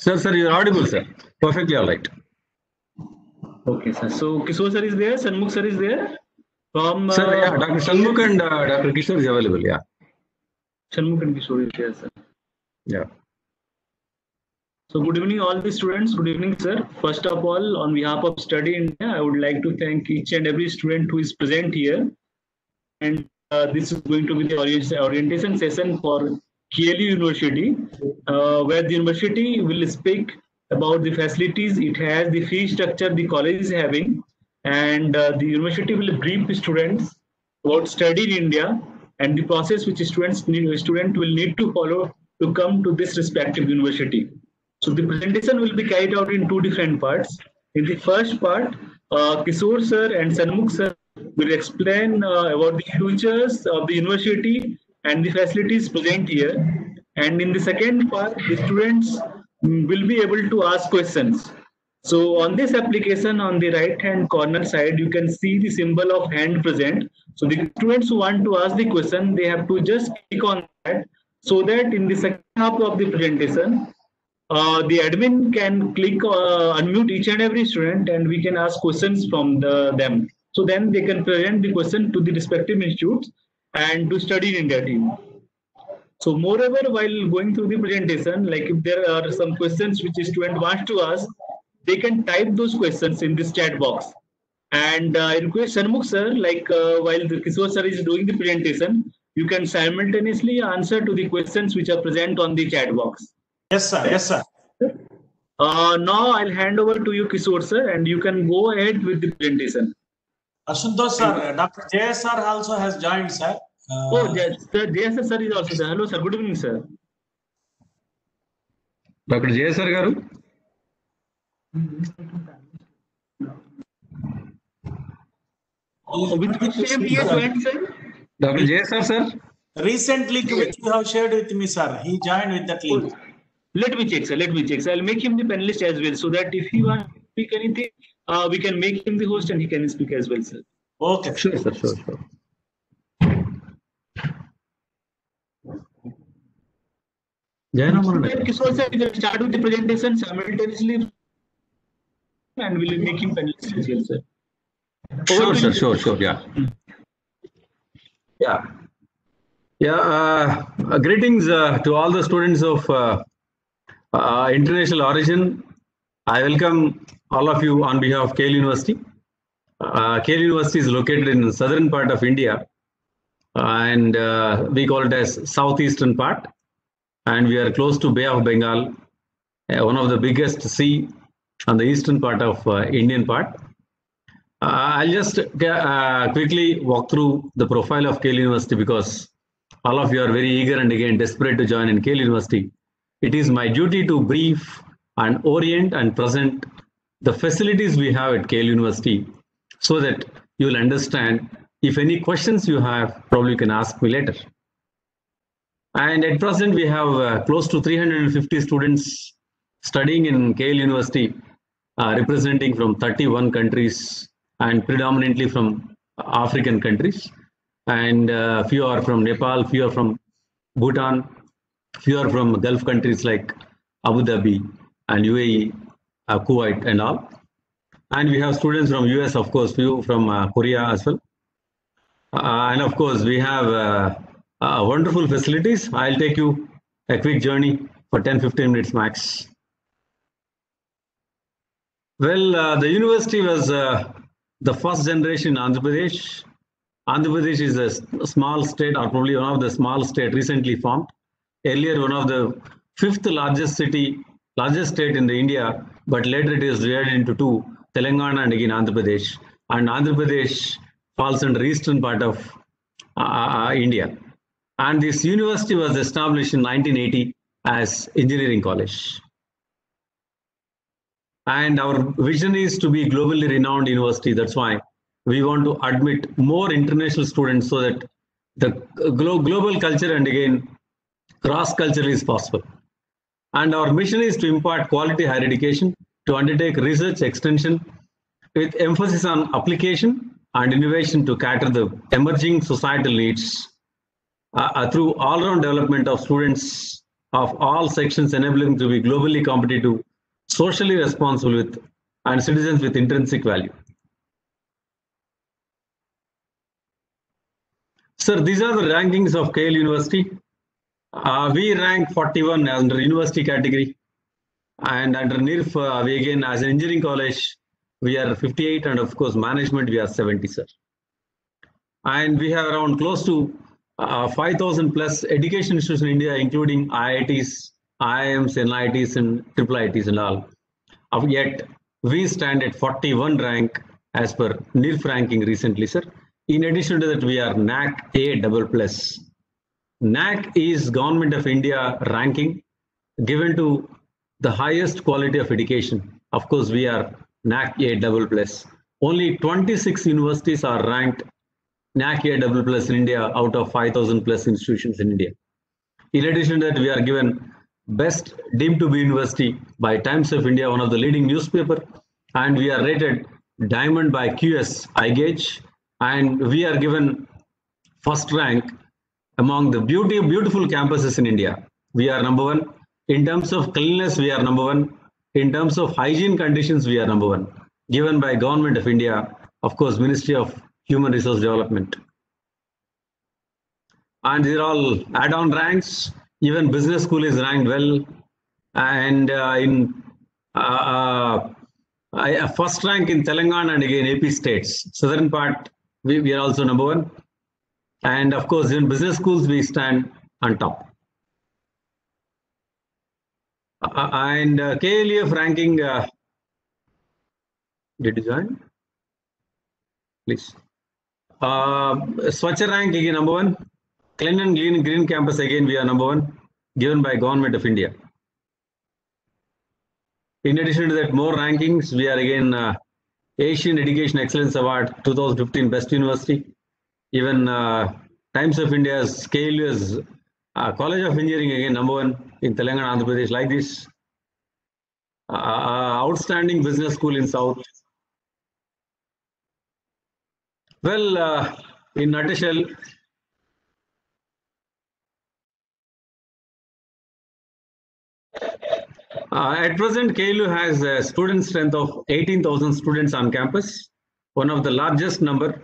Sir, you're audible, sir. Perfectly all right. Okay, sir. So Kishore sir is there, Shanmukh sir is there. From Sir, yeah, Dr. Shanmukh and Dr. Kishore is available, yeah. Shanmukh and Kishore is there, sir. Yeah. So good evening, all the students. Good evening, sir. First of all, on behalf of Study India, I would like to thank each and every student who is present here. And this is going to be the orientation session for KLU University, where the university will speak about the facilities it has, the fee structure the college is having, and the university will brief the students about study in India and the process which student will need to follow to come to this respective university. So the presentation will be carried out in two different parts. In the first part, Kishore sir and Shanmukh sir will explain about the futures of the university and the facilities present here. And in the second part, the students will be able to ask questions. So on this application, on the right hand corner side, you can see the symbol of hand present. So the students who want to ask the question, they have to just click on that, so that in the second half of the presentation, the admin can click unmute each and every student, and we can ask questions from them. So then they can present the question to the respective institutes and to study in India team. So moreover, while going through the presentation, like if there are some questions which a student wants to ask, they can type those questions in this chat box. And I request Shanmukh sir, like while the Kishore sir is doing the presentation, you can simultaneously answer to the questions which are present on the chat box. Yes, sir. Yes, sir. Now I'll hand over to you, Kishore sir, and you can go ahead with the presentation. Ashutosh sir, Dr. JS sir also has joined, sir. JS sir is also there. Hello, sir. Good evening, sir. Dr. JS sir garu. With which name he has joined, sir? Dr. JS sir? Recently, which you have shared with me, sir. He joined with that link. Let me check, sir. Let me check. So I'll make him the panelist as well, so that if he wants to speak anything, we can make him the host and he can speak as well, sir. Okay. Sure, sir. Sure. Kishore sir, we can start with the presentation simultaneously, and we'll make him panelist as well, sir. Sure. Yeah. Greetings to all the students of international origin. I welcome all of you on behalf of KL University. KL University is located in the southern part of India, and we call it as southeastern part. And we are close to Bay of Bengal, one of the biggest sea on the eastern part of Indian part. I'll just quickly walk through the profile of KL University, because all of you are very eager and again desperate to join in KL University. It is my duty to brief and orient and present the facilities we have at KL University, so that you will understand. If any questions you have, probably you can ask me later. And at present, we have close to 350 students studying in KL University, representing from 31 countries and predominantly from African countries. And few are from Nepal, few are from Bhutan, few are from Gulf countries like Abu Dhabi and UAE, Kuwait and all. And we have students from US, of course, few from Korea as well. And of course, we have wonderful facilities. I'll take you a quick journey for 10-15 minutes max. Well, the university was the first generation in Andhra Pradesh. Andhra Pradesh is a small state, or probably one of the small state recently formed. Earlier, one of the fifth largest state in the India, but later it is divided into two, Telangana and again Andhra Pradesh. And Andhra Pradesh falls under eastern part of India. And this university was established in 1980 as engineering college. And our vision is to be globally renowned university. That's why we want to admit more international students, so that the global culture and again cross culture is possible. And our mission is to impart quality higher education, to undertake research extension with emphasis on application and innovation to cater the emerging societal needs through all-round development of students of all sections, enabling to be globally competitive, socially responsible with, and citizens with intrinsic value. Sir, these are the rankings of KL University. We rank 41 under university category, and under NIRF, we again, as an engineering college, we are 58, and of course, management, we are 70, sir. And we have around close to 5,000 plus education institutions in India, including IITs, IIMs, NITs, and IIITs and all. Yet, we stand at 41 rank as per NIRF ranking recently, sir. In addition to that, we are NAC A++. NAC is Government of India ranking given to the highest quality of education. Of course, we are NAC A++. Only 26 universities are ranked NAC A++ in India out of 5,000 plus institutions in India. In addition to that, we are given Best Deemed to be University by Times of India, one of the leading newspaper, and we are rated Diamond by QS iGauge, and we are given first rank among the beautiful campuses in India. We are number one. In terms of cleanliness, we are number one. In terms of hygiene conditions, we are number one. Given by Government of India, of course, Ministry of Human Resource Development. And these are all add-on ranks. Even business school is ranked well. And first rank in Telangana and again AP states. Southern part, we are also number one. And of course, in business schools, we stand on top. KLEF ranking, did you join? Please. Swachh rank again number one. Clean and Green Campus again we are number one, given by Government of India. In addition to that, more rankings. We are again Asian Education Excellence Award 2015 Best University. Even Times of India's KLU's College of Engineering again number one in Telangana, Andhra Pradesh, like this. Outstanding business school in South. Well, in nutshell, at present, KLU has a student strength of 18,000 students on campus, one of the largest number.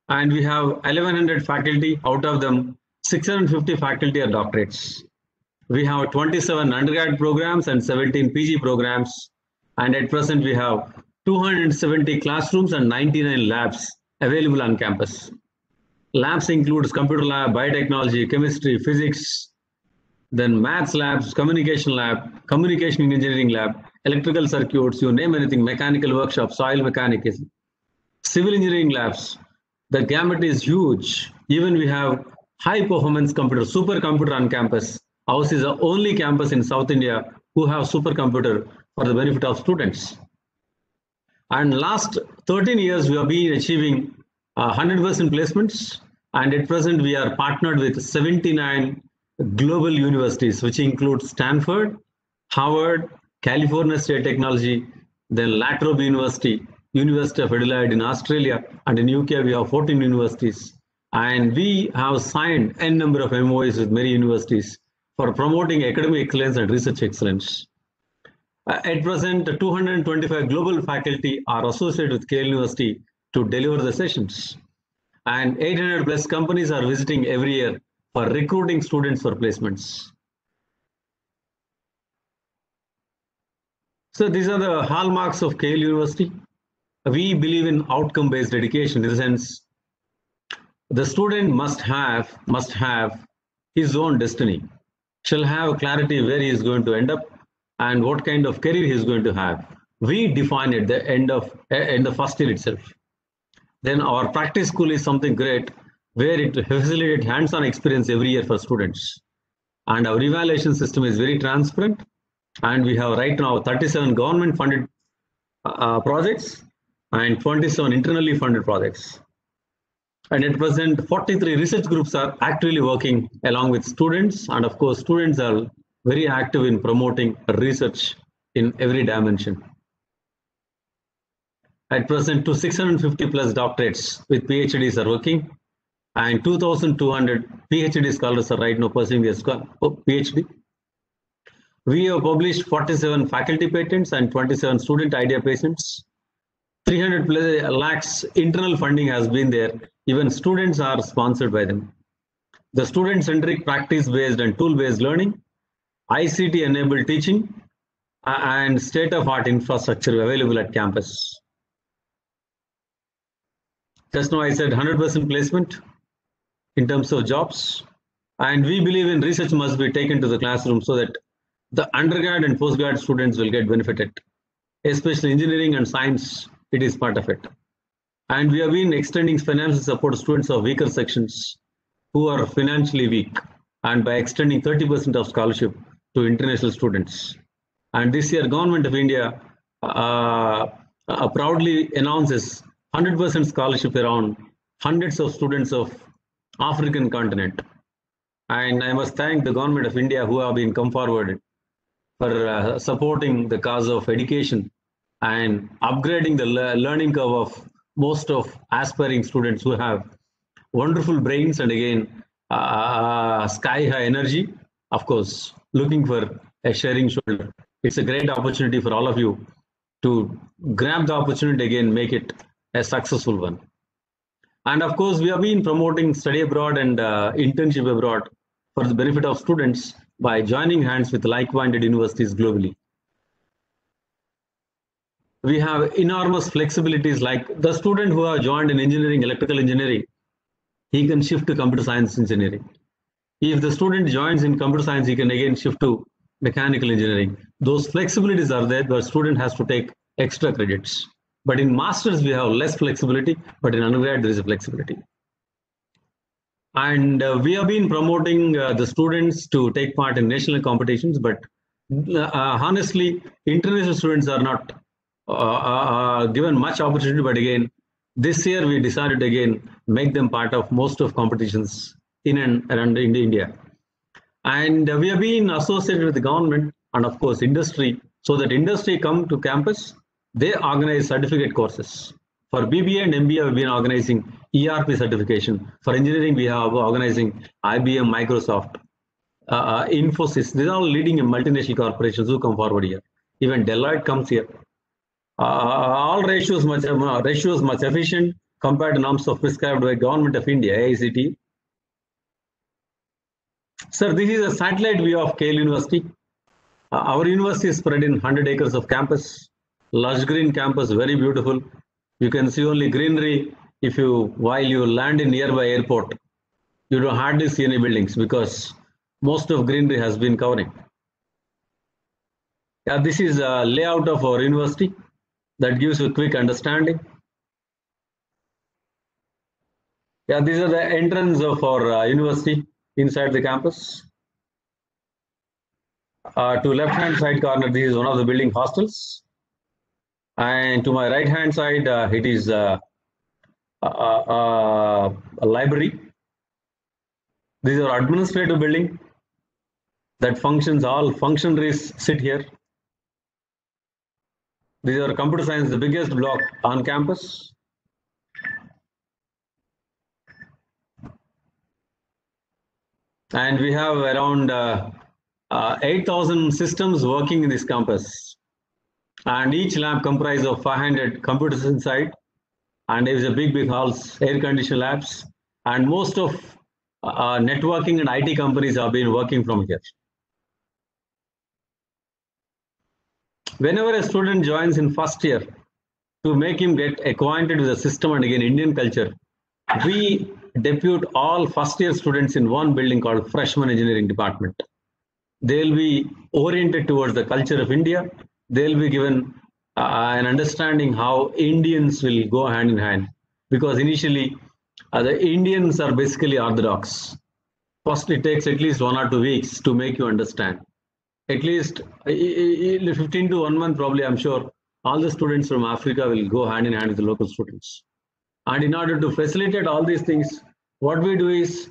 And we have 1,100 faculty, out of them 650 faculty are doctorates. We have 27 undergrad programs and 17 PG programs. And at present, we have 270 classrooms and 99 labs available on campus. Labs includes computer lab, biotechnology, chemistry, physics, then maths labs, communication lab, communication engineering lab, electrical circuits, you name anything, mechanical workshop, soil mechanics, civil engineering labs. The gamut is huge. Even we have high performance computer, supercomputer on campus. Ours is the only campus in South India who have supercomputer for the benefit of students. And last 13 years, we have been achieving 100% placements. And at present, we are partnered with 79 global universities, which include Stanford, Harvard, California State Technology, then La Trobe University, University of Adelaide in Australia, and in UK, we have 14 universities. And we have signed n number of MOUs with many universities for promoting academic excellence and research excellence. At present, 225 global faculty are associated with KL University to deliver the sessions. And 800 plus companies are visiting every year for recruiting students for placements. So these are the hallmarks of KL University. We believe in outcome-based education in the sense the student must have his own destiny, shall have clarity where he is going to end up and what kind of career he is going to have. We define it the end of the first year itself. Then our practice school is something great where it facilitates hands-on experience every year for students. And our evaluation system is very transparent. And we have right now 37 government-funded projects and 27 internally funded projects. And at present, 43 research groups are actively working along with students. And of course, students are very active in promoting research in every dimension. At present, 650 plus doctorates with PhDs are working, and 2,200 PhD scholars are right now pursuing their PhD. We have published 47 faculty patents and 27 student idea patents. 300 lakhs internal funding has been there. Even students are sponsored by them. The student-centric, practice-based and tool-based learning, ICT-enabled teaching, and state-of-art infrastructure available at campus. Just now I said 100% placement in terms of jobs. And we believe in research must be taken to the classroom so that the undergrad and postgrad students will get benefited. Especially engineering and science, it is part of it. And we have been extending financial support to students of weaker sections who are financially weak, and by extending 30% of scholarship to international students. And this year, Government of India proudly announces 100% scholarship around hundreds of students of African continent. And I must thank the Government of India who have been come forward for supporting the cause of education and upgrading the learning curve of most of aspiring students who have wonderful brains and again sky high energy. Of course, looking for a sharing shoulder. It's a great opportunity for all of you to grab the opportunity again, make it a successful one. And of course, we have been promoting study abroad and internship abroad for the benefit of students by joining hands with like-minded universities globally. We have enormous flexibilities, like the student who have joined in engineering, electrical engineering, he can shift to computer science engineering. If the student joins in computer science, he can again shift to mechanical engineering. Those flexibilities are there, but student has to take extra credits. But in masters, we have less flexibility, but in undergrad, there is a flexibility. And we have been promoting the students to take part in national competitions, but honestly, international students are not given much opportunity. But again, this year we decided to again make them part of most of competitions in and around India. And we have been associated with the government and of course industry, so that industry come to campus, they organize certificate courses. For BBA and MBA, we've been organizing ERP certification. For engineering, we have organizing IBM, Microsoft, Infosys. These are all leading multinational corporations who come forward here. Even Deloitte comes here. All ratios much efficient compared to norms of prescribed by Government of India, AICTE. Sir, this is a satellite view of KL University. Our university is spread in 100 acres of campus. Lush green campus, very beautiful. You can see only greenery while you land in nearby airport. You don't hardly see any buildings because most of greenery has been covering. Yeah, this is a layout of our university that gives you a quick understanding. Yeah, these are the entrance of our university inside the campus. To left-hand side corner, this is one of the building hostels. And to my right-hand side, it is a library. This is our administrative building that functions, all functionaries sit here. This is our computer science, the biggest block on campus. And we have around 8,000 systems working in this campus. And each lab comprises of 500 computers inside. And there is a big halls, air-conditioned labs. And most of networking and IT companies have been working from here. Whenever a student joins in first year, to make him get acquainted with the system and again Indian culture, we depute all first year students in one building called Freshman Engineering Department. They'll be oriented towards the culture of India. They'll be given an understanding how Indians will go hand in hand. Because initially, the Indians are basically orthodox. First, it takes at least 1 or 2 weeks to make you understand. At least 15 to 1 month, probably, I'm sure, all the students from Africa will go hand in hand with the local students. And in order to facilitate all these things, what we do is,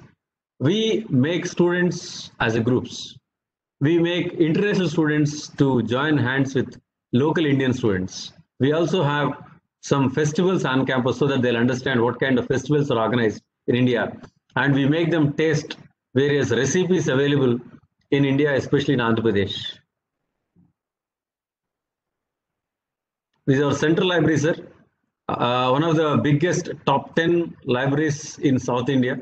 we make students as a groups. We make international students to join hands with local Indian students. We also have some festivals on campus so that they'll understand what kind of festivals are organized in India. And we make them taste various recipes available in India, especially in Andhra Pradesh. This is our central library, sir. One of the biggest top 10 libraries in South India.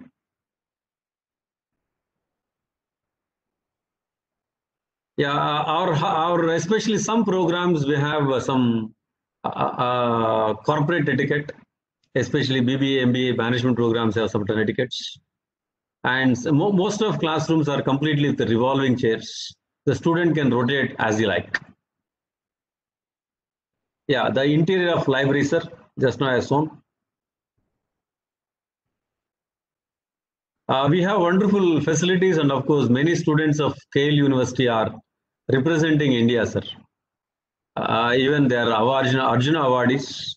Yeah, our especially some programs we have some corporate etiquette, especially BBA, MBA management programs have some etiquettes. And most of classrooms are completely with the revolving chairs. The student can rotate as he like. Yeah, the interior of library, sir, just now as shown. We have wonderful facilities, and of course, many students of KL University are representing India, sir. Even their Arjuna awardees.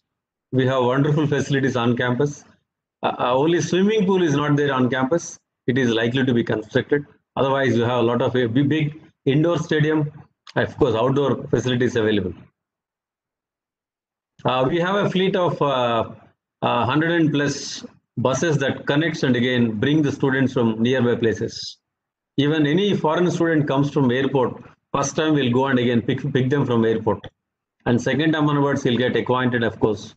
We have wonderful facilities on campus. Only swimming pool is not there on campus. It is likely to be constructed. Otherwise, we have a lot of a big indoor stadium. Of course, outdoor facilities available. We have a fleet of 100 plus buses that connects and again bring the students from nearby places. Even any foreign student comes from airport, first time we'll go and again pick them from airport. And second time onwards, he'll get acquainted, of course.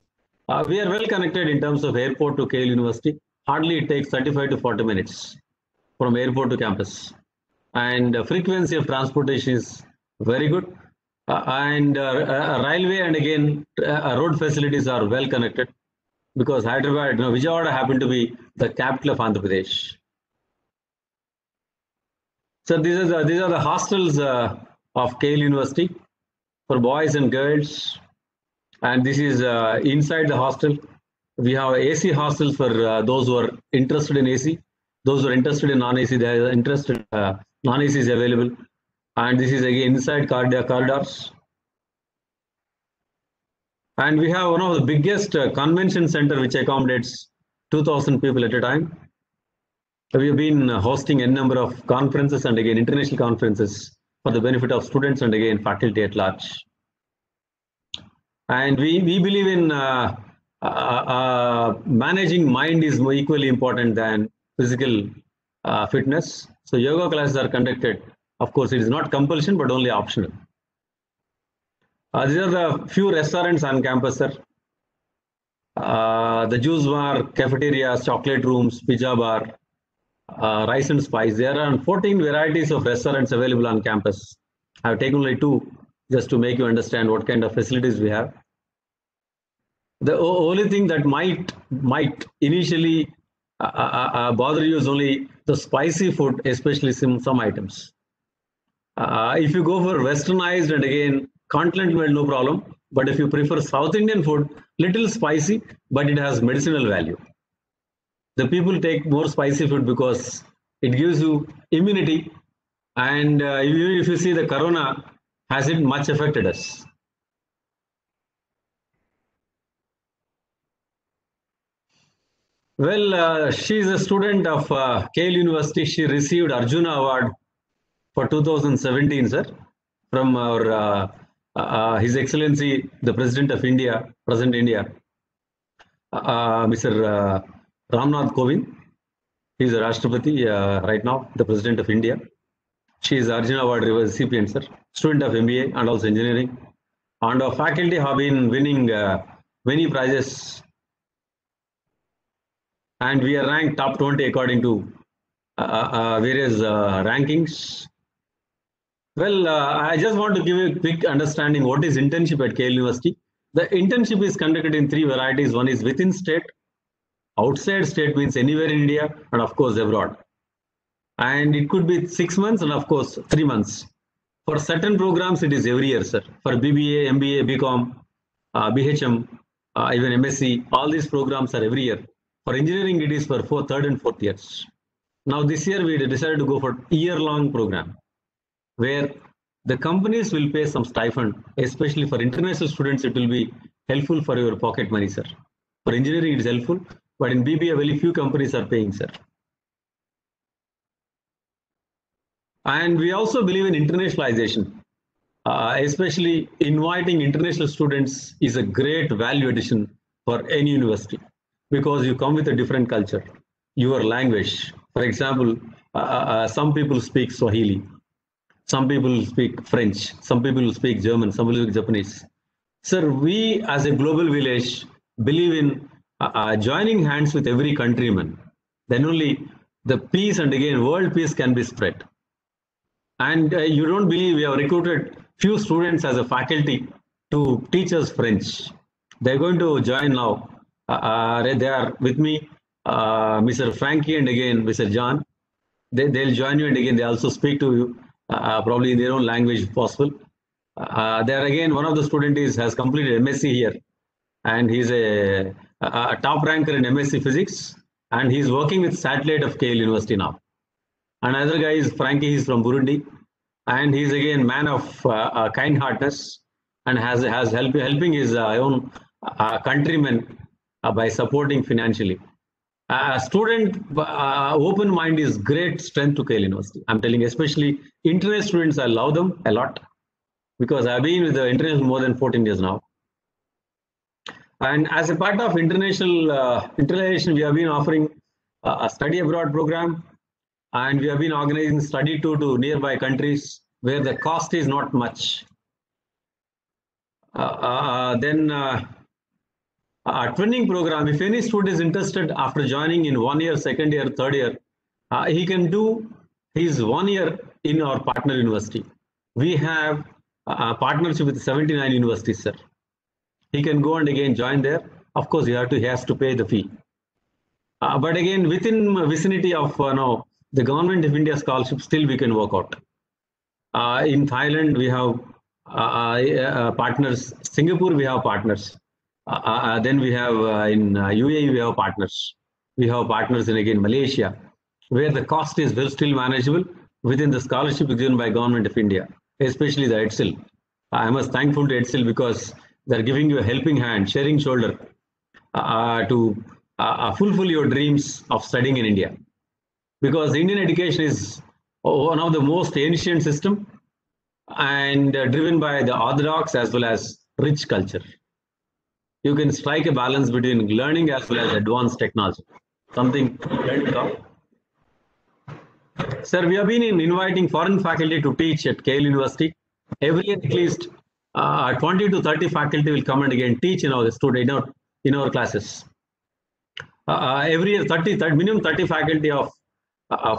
We are well connected in terms of airport to KL University. Hardly it takes 35 to 40 minutes from airport to campus. And frequency of transportation is very good. Railway and again road facilities are well connected because Hyderabad, Vijayawada happened to be the capital of Andhra Pradesh. So these are the hostels of KL University for boys and girls, and this is inside the hostel. We have AC hostels for those who are interested in AC. Those who are interested in non-AC, they are interested. Non-AC is available, and this is again inside corridors. And we have one of the biggest convention center which accommodates 2,000 people at a time. We have been hosting a number of conferences and again international conferences for the benefit of students and again faculty at large. And we believe in managing mind is more equally important than physical fitness. So yoga classes are conducted. Of course, it is not compulsion but only optional. These are the few restaurants on campus, sir. The juice bar, cafeterias, chocolate rooms, pizza bar, rice and spice. There are 14 varieties of restaurants available on campus. I have taken only 2 just to make you understand what kind of facilities we have. The only thing that might initially bother you is only the spicy food, especially some items. If you go for westernized and again continental, no problem. But if you prefer South Indian food, little spicy, but it has medicinal value. The people take more spicy food because it gives you immunity. And if you see the corona, has it much affected us? Well, she is a student of KL University. She received Arjuna Award for 2017, sir, from our His Excellency, the President of India, President India, Mr. Ramnath Kovind. He is a Rashtrapati right now, the President of India. She is Arjuna Award recipient, sir, student of MBA and also engineering. And our faculty have been winning many prizes. And we are ranked top 20 according to various rankings. Well, I just want to give you a quick understanding what is internship at KL University. The internship is conducted in 3 varieties. One is within state, outside state means anywhere in India, and of course abroad. And it could be 6 months and of course 3 months. For certain programs, it is every year, sir. For BBA, MBA, BCom, BHM, even MSc, all these programs are every year. For engineering, it is for 3rd and 4th years. Now this year, we decided to go for year-long program, where the companies will pay some stipend, especially for international students, it will be helpful for your pocket money, sir. For engineering, it is helpful, but in BBA, very few companies are paying, sir. And we also believe in internationalization, especially inviting international students is a great value addition for any university because you come with a different culture, your language. For example, some people speak Swahili. Some people speak French, some people speak German, some people speak Japanese. Sir, we as a global village believe in joining hands with every countryman. Then only the peace and again world peace can be spread. And you don't believe we have recruited few students as a faculty to teach us French. They're going to join now. They are with me, Mr. Frankie and again Mr. John. They'll join you and again they also speak to you probably in their own language if possible. There again, one of the students has completed MSc here, and he's a top ranker in MSc Physics, and he's working with satellite of KL University now. Another guy is Frankie, he's from Burundi, and he's again man of kind-heartedness and has helping his own countrymen by supporting financially. Student open mind is great strength to KL University. I'm telling you, especially international students, I love them a lot because I've been with the international more than 14 years now. And as a part of international interrelation, we have been offering a study abroad program, and we have been organizing study tour to nearby countries where the cost is not much. A twinning program, if any student is interested after joining in 1 year, second year, third year, he can do his 1 year in our partner university. We have a partnership with 79 universities, sir. He can go and again join there. Of course, he has to pay the fee. But again, within vicinity of the government of India scholarship, still we can work out. In Thailand, we have partners. Singapore, we have partners. Then we have in UAE, we have partners. We have partners in again Malaysia, where the cost is still manageable within the scholarship given by government of India, especially the EDSIL. I am thankful to EDSIL because they're giving you a helping hand, sharing shoulder to fulfill your dreams of studying in India. Because Indian education is one of the most ancient system and driven by the orthodox as well as rich culture. You can strike a balance between learning as well as advanced technology. Something to talk. Sir, we have been inviting foreign faculty to teach at KL University. Every year at least 20 to 30 faculty will come and again teach in our classes. Every year minimum 30 faculty of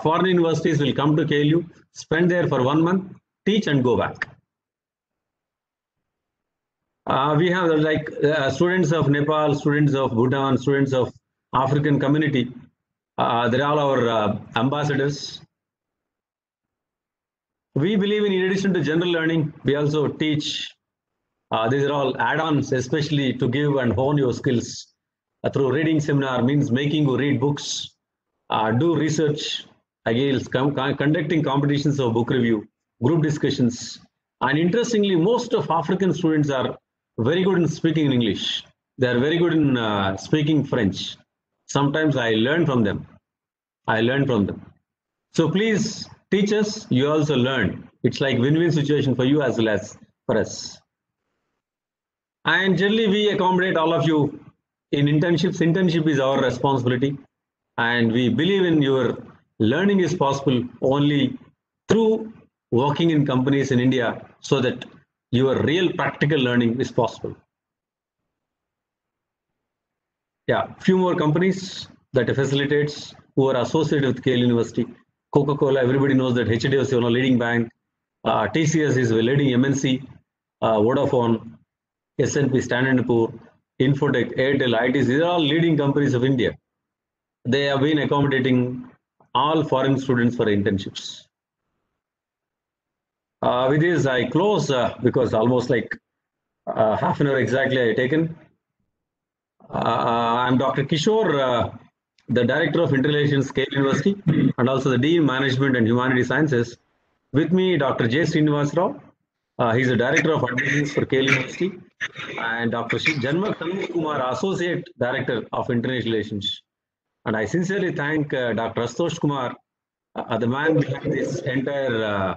foreign universities will come to KLU, spend there for 1 month, teach and go back. We have students of Nepal, students of Bhutan, students of African community. They're all our ambassadors. We believe in addition to general learning, we also teach. These are all add-ons, especially to give and hone your skills through reading seminar, means making you read books, do research, again, conducting competitions of book review, group discussions. And interestingly, most of African students are very good in speaking English. They are very good in speaking French. Sometimes I learn from them. So please teach us, you also learn. It's like win-win situation for you as well as for us. And generally we accommodate all of you in internships. Internship is our responsibility. And we believe in your learning is possible only through working in companies in India so that your real practical learning is possible. Yeah, few more companies that facilitates who are associated with KL University. Coca-Cola, everybody knows that HDFC is a leading bank. TCS is a leading MNC. Vodafone, S&P, Standard & Poor, Infotech, Airtel, ITC, these are all leading companies of India. They have been accommodating all foreign students for internships. With this, I close because almost like half an hour exactly I have taken. I'm Dr. Kishore, the Director of Interrelations, KL University, and also the Dean Management and Humanity Sciences. With me, Dr. J. Srinivas Rao. He's the Director of Admissions for KL University, and Dr. Janma Kumar, Associate Director of International Relations. And I sincerely thank Dr. Astosh Kumar, the man behind this entire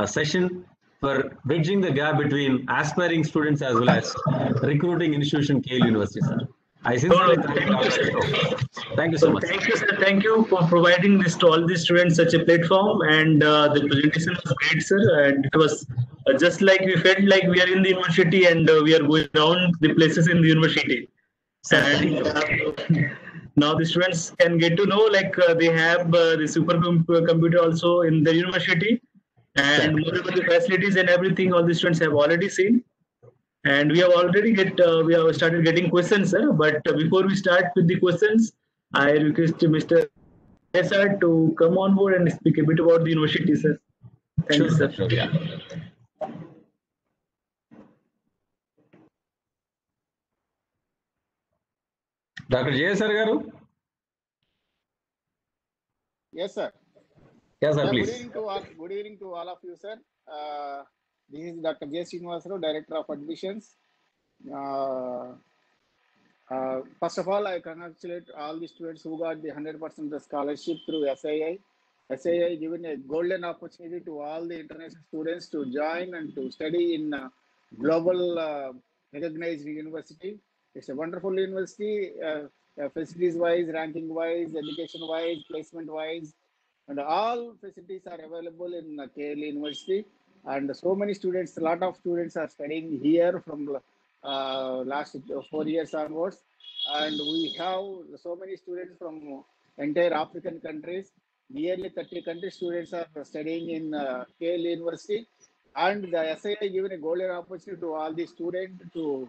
session, for bridging the gap between aspiring students as well as recruiting institution KL University, sir. I sincerely thank you. Thank you so much. Thank you, sir. Thank you for providing this to all the students such a platform. And the presentation was great, sir. And it was just like we felt like we are in the university and we are going around the places in the university. Sir, thank you. And now the students can get to know like they have the supercomputer also in the university. And moreover, the facilities and everything all the students have already seen. And we have already we have started getting questions, sir. But before we start with the questions, I request Mr. Sir to come on board and speak a bit about the university, sir. Thank you, sir. Sure, yeah. Dr. J.S.R. Garu? Yes, sir. Yes, sir, Good please. evening to all of you, sir. This is Dr. J. Srinivasarao, Director of Admissions. First of all, I congratulate all the students who got the 100% the scholarship through SII. SII given a golden opportunity to all the international students to join and to study in global recognized university. It's a wonderful university, facilities-wise, ranking-wise, education-wise, placement-wise, and all facilities are available in KL University. And so many students, a lot of students are studying here from last 4 years onwards. And we have so many students from entire African countries. Nearly 30 country students are studying in KL University. And the SII given a golden opportunity to all the students to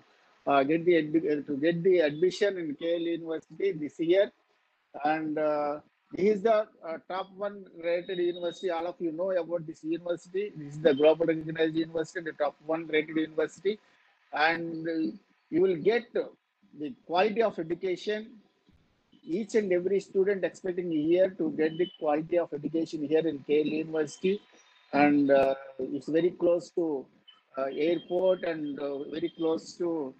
get the admission in KL University this year. And this is the top one rated university. All of you know about this university. This is the global recognized university, the top one rated university. And you will get the quality of education. Each and every student expecting here to get the quality of education here in KL University. And it's very close to airport and very close to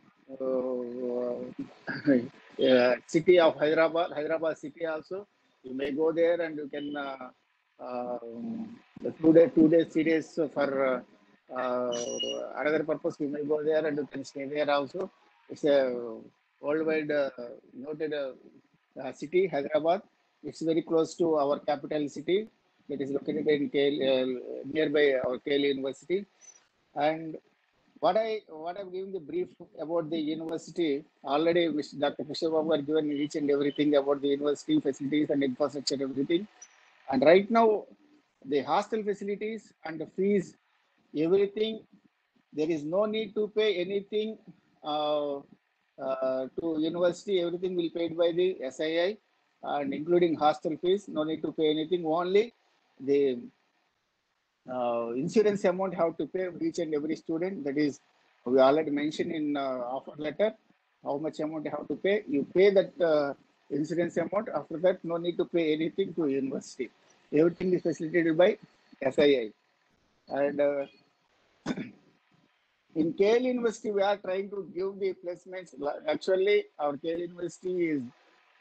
city of Hyderabad city also. You may go there and you can the 2 days, 3 days for another purpose. You may go there and you can stay there also. It's a worldwide noted city, Hyderabad. It's very close to our capital city that is located in KL, nearby our KL University. And what I'm giving the brief about the university, already Dr. Krishna Babu has given each and everything about the university facilities and infrastructure, everything. And right now, the hostel facilities and the fees, everything, there is no need to pay anything to university. Everything will be paid by the SII, and including hostel fees. No need to pay anything. Only the insurance amount have to pay each and every student. That is, we already mentioned in offer letter how much amount you have to pay. You pay that insurance amount. After that, no need to pay anything to university. Everything is facilitated by SII. And in KL University, we are trying to give the placements. Actually, our KL University is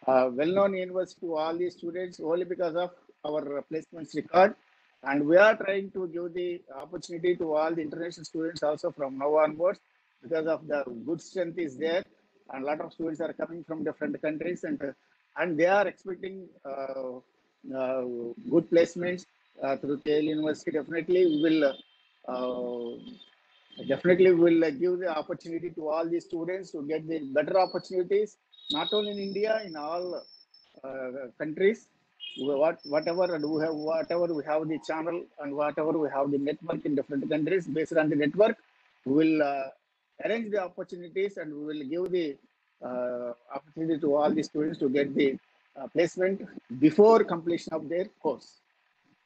well-known university to all the students only because of our placements record. And we are trying to give the opportunity to all the international students also from now onwards, because of the good strength is there. And a lot of students are coming from different countries, and they are expecting good placements through KL University. Definitely, we will give the opportunity to all the students to get the better opportunities, not only in India, in all countries. Whatever we have the channel and whatever we have the network in different countries. Based on the network, we will arrange the opportunities and we will give the opportunity to all the students to get the placement before completion of their course.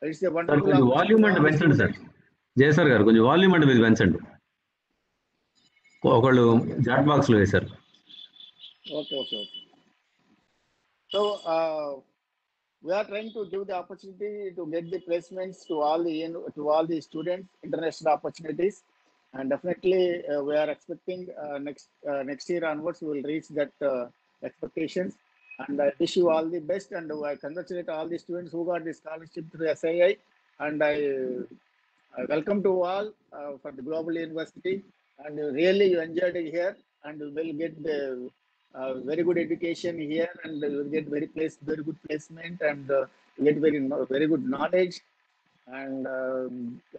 It's a wonderful volume అంటే పెంచండి sir. జయసార్ గారు కొంచెం volume అంటే మీరు పెంచండి. ఒకళ్ళు chat box లో వేశారు. Okay. So we are trying to give the opportunity to get the placements to all the students, international opportunities, and definitely we are expecting next year onwards we will reach that expectations. And I wish you all the best, and I congratulate all the students who got the scholarship through SII, and I welcome to all for the Global University, and really you enjoyed it here, and you will get the very good education here, and you will get very good placement, and you get very good knowledge, and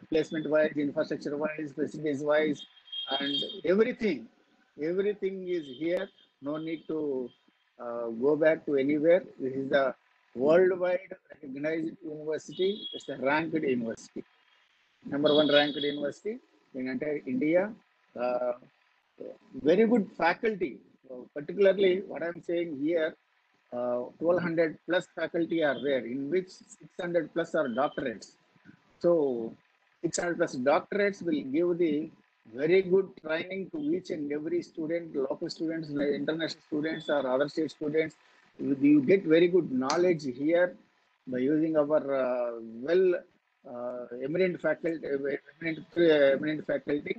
placement wise, infrastructure wise, facilities wise, and everything is here. No need to go back to anywhere. This is the worldwide recognized university. It's a ranked university, #1 ranked university in entire India. Uh, Very good faculty. Particularly, what I'm saying here, 1200 plus faculty are there, in which 600 plus are doctorates. So 600 plus doctorates will give the very good training to each and every student, local students, international students, or other state students. You get very good knowledge here by using our eminent faculty, eminent faculty.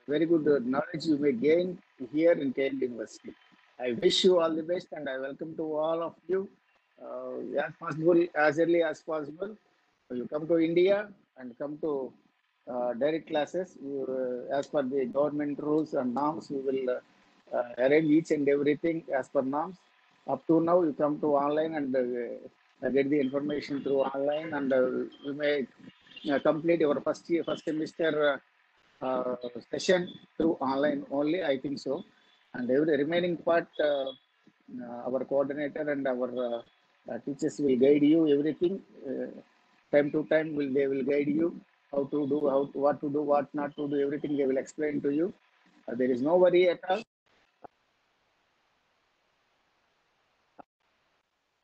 Very good knowledge you may gain here in KL University. I wish you all the best, and I welcome to all of you as possible, as early as possible. You come to India and come to direct classes. As per the government rules and norms, we will arrange each and everything as per norms. Up to now, you come to online and get the information through online, and you may complete your first semester session through online only, I think so. And every remaining part, our coordinator and our teachers will guide you everything. Time to time, they will guide you how to do, what to do, what not to do. Everything they will explain to you. There is no worry at all.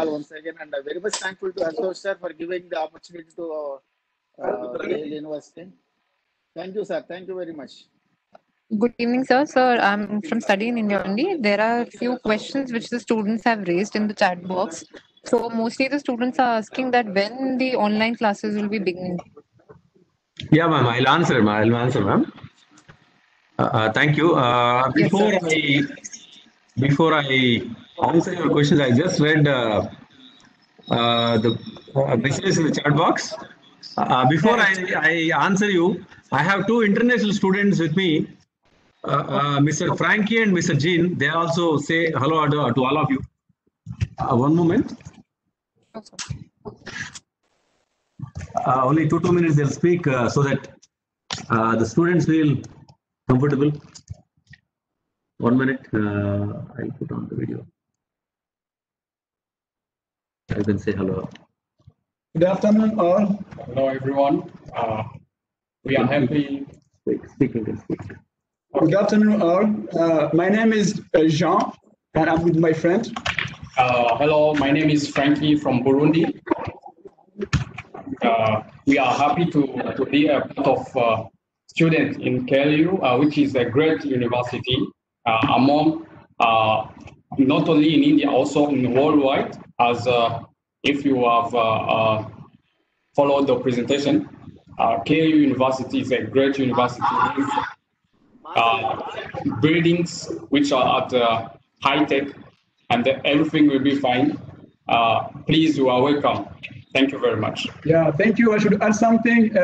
Once again, and I'm very much thankful to Ashosh sir for giving the opportunity to Yale University. Thank you, sir. Thank you very much. Good evening, sir. Sir, I'm from Study in India only. There are a few questions which the students have raised in the chat box. So mostly the students are asking that when the online classes will be beginning. Yeah, ma'am. I'll answer, ma'am. Thank you. Before I answer your questions, I just read the messages in the chat box. Before I answer you, I have two international students with me, Mr. Frankie and Mr. Jean. They also say hello to all of you. One moment. Only 2 minutes they'll speak so that the students feel comfortable. 1 minute. I'll put on the video. You can say hello. Good afternoon, all. Hello, everyone. We are happy. Speak. Good afternoon, all. My name is Jean, and I'm with my friend. Hello, my name is Frankie from Burundi. We are happy to be a part of students in KLU, which is a great university among not only in India, also in worldwide. As if you have followed the presentation, KLU University is a great university with buildings which are at high tech, and everything will be fine. Please, you are welcome. Thank you very much. Yeah, thank you. I should add something.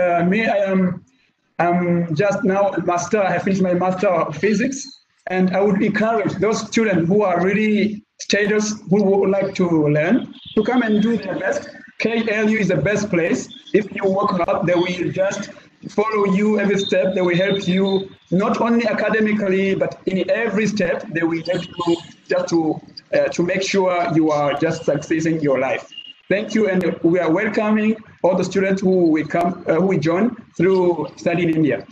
I'm just now a master. I finished my master of physics, and I would encourage those students who are really studious, who would like to learn, to come and do their best. KLU is the best place. If you work hard, they will just follow you every step. They will help you not only academically, but in every step. They will help you just to make sure you are just succeeding your life. Thank you, and we are welcoming all the students who will come, who will join through Study in India.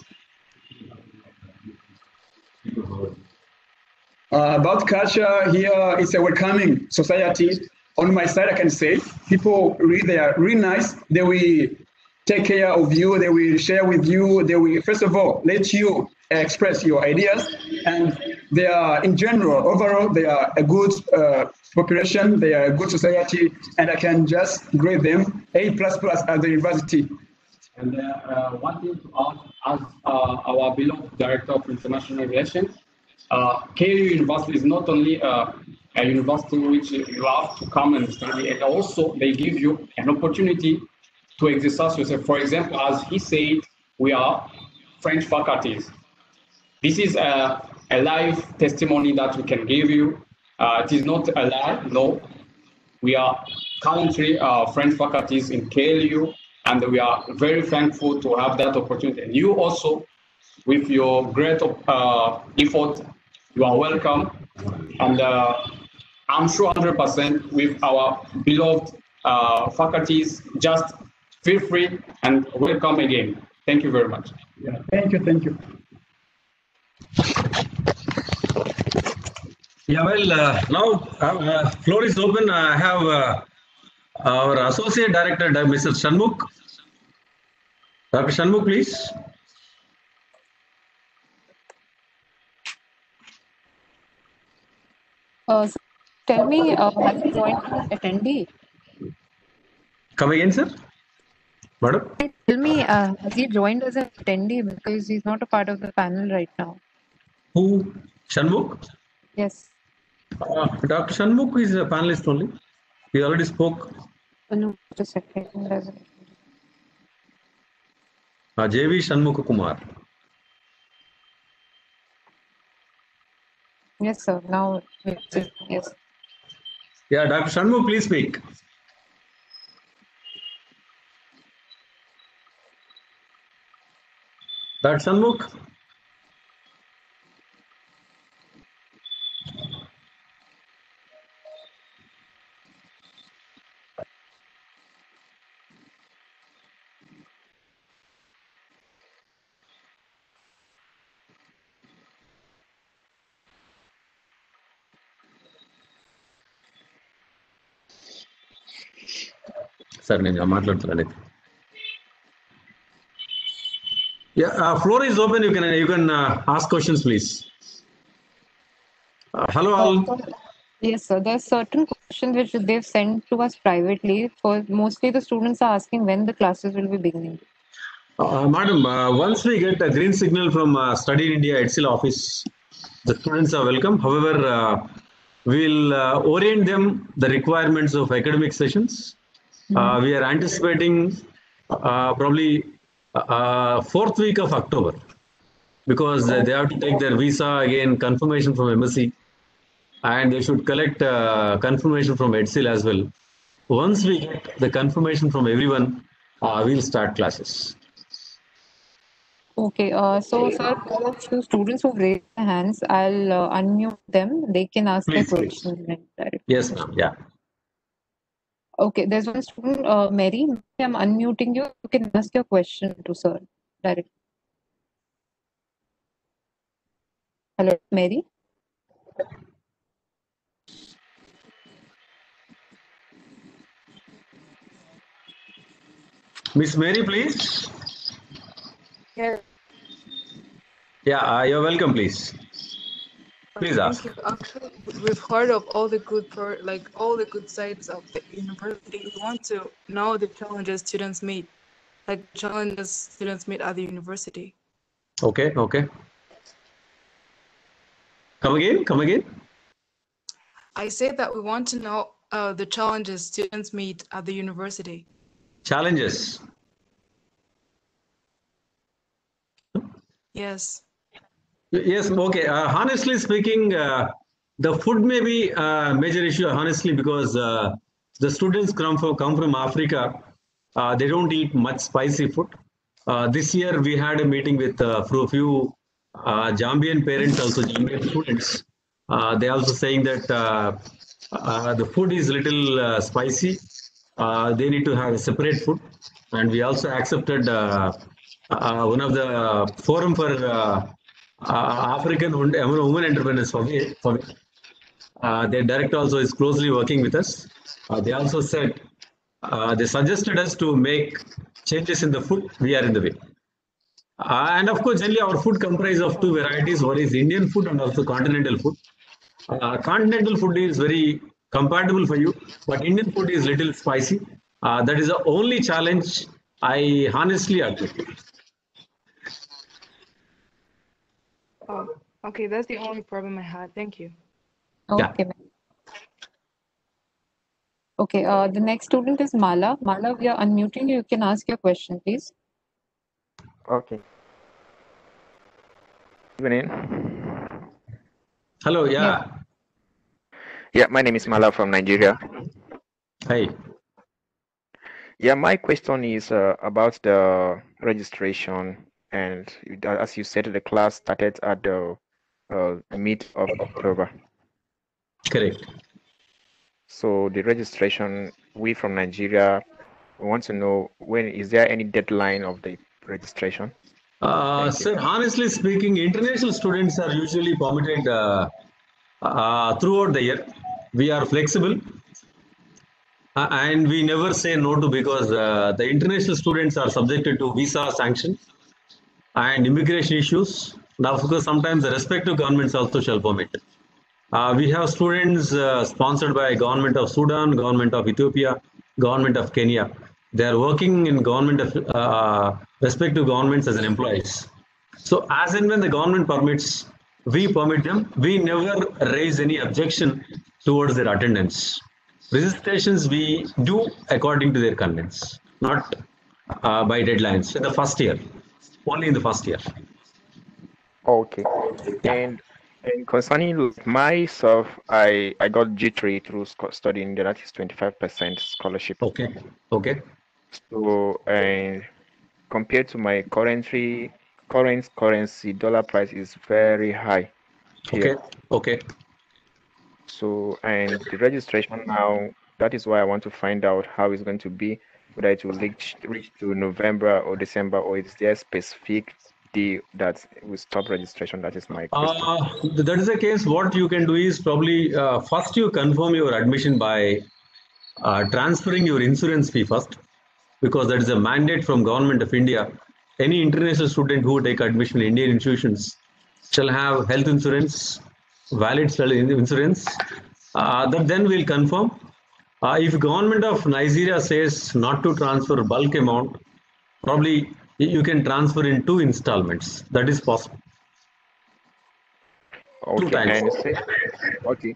About culture, here it's a welcoming society. On my side, I can say people they are really nice. They will take care of you. They will share with you. They will, first of all, let you express your ideas. And they are, in general, overall, they are a good population. They are a good society. And I can just grade them A++ at the university. And one thing to add, as our beloved Director of International Relations, KLU University is not only a university which you have to come and study, and also they give you an opportunity to exercise yourself. For example, as he said, we are French faculties. This is a live testimony that we can give you. It is not a lie, no. We are currently French faculties in KLU, and we are very thankful to have that opportunity. And you also, with your great effort, you are welcome. And I'm sure 100% with our beloved faculties, just feel free and welcome again. Thank you very much. Yeah, thank you, thank you. Yeah, well, now floor is open. I have our Associate Director, Mr. Shanmukh. Dr. Shanmukh, please. So tell me, have you joined as an attendee? Come again, sir. Madam? Tell me, has he joined as an attendee because he's not a part of the panel right now? Who? Shanmukh? Yes. Dr. Shanmukh is a panelist only. He already spoke. No, just a second. JV Shanmukh Kumar. Yes, sir. Now, yes. Yeah, Dr. Shanmukh, please speak. Dr. Shanmukh? Sir, నేను మాట్లాడుతున్నాను. Yeah, floor is open. You can ask questions, please. Hello, all. Yes, sir. There are certain questions which they've sent to us privately. For mostly the students are asking when the classes will be beginning. Madam, once we get a green signal from Study in India EDSIL office, the students are welcome. However, we'll orient them the requirements of academic sessions. We are anticipating probably 4th week of October, because they have to take their visa again, confirmation from MSc, and they should collect confirmation from EDSIL as well. Once we get the confirmation from everyone, we'll start classes. Okay. So, sir, there are few students who've raised their hands. I'll unmute them. They can ask their Please. questions. Yes, ma'am. Yeah. Okay. There's one student, Mary. I'm unmuting you. You can ask your question to sir directly. Hello, Mary. Miss Mary, please. Yeah. Yeah, you're welcome, please. Please ask. Thank you. Actually, we've heard of all the all the good sides of the university. We want to know the challenges students meet, like challenges students meet at the university. Okay. Come again. I say that we want to know the challenges students meet at the university. Challenges. Yes. Yes, okay. Honestly speaking, the food may be a major issue, honestly, because the students come from Africa. They don't eat much spicy food. This year, we had a meeting with a few Zambian parents, also Zambian students. They also saying that the food is little spicy. They need to have a separate food. And we also accepted one of the forum for African women entrepreneurs for me. Their director also is closely working with us. They also said, they suggested us to make changes in the food. We are in the way. And of course, generally our food comprises of two varieties. One is Indian food and also continental food. Continental food is very compatible for you, but Indian food is little spicy. That is the only challenge I honestly admit. Oh, okay. That's the only problem I had. Thank you. Okay. Yeah. Okay. The next student is Mala. Mala, we are unmuting you. You can ask your question, please. Okay. Evening. Hello. Yeah. Yeah, my name is Mala from Nigeria. Hi. Yeah, my question is about the registration, and as you said, the class started at the mid of October. Correct. So the registration, we from Nigeria, we want to know when is there any deadline of the registration? Sir, honestly speaking, international students are usually permitted throughout the year. We are flexible and we never say no to, because the international students are subjected to visa sanctions and immigration issues. Now, of course, sometimes the respective governments also shall permit. We have students sponsored by government of Sudan, government of Ethiopia, government of Kenya. They are working in government of respective governments as an employees. So as and when the government permits, we permit them. We never raise any objection towards their attendance. Registrations we do according to their convenience, not by deadlines. In the first year, only in the first year. Okay. And concerning myself, I got G3 through studying India. That is 25% scholarship. Okay. Okay. So, and compared to my current currency, dollar price is very high here. Okay. So, and the registration now, that is why I want to find out how it's going to be, whether it will reach to November or December, or is there a specific day that will stop registration? That is my question. That is the case. What you can do is probably first you confirm your admission by transferring your insurance fee first, because that is a mandate from Government of India. Any international student who take admission in Indian institutions shall have health insurance, valid insurance. That then we'll confirm. If Government of Nigeria says not to transfer bulk amount, probably you can transfer in 2 installments. That is possible. Okay, and okay.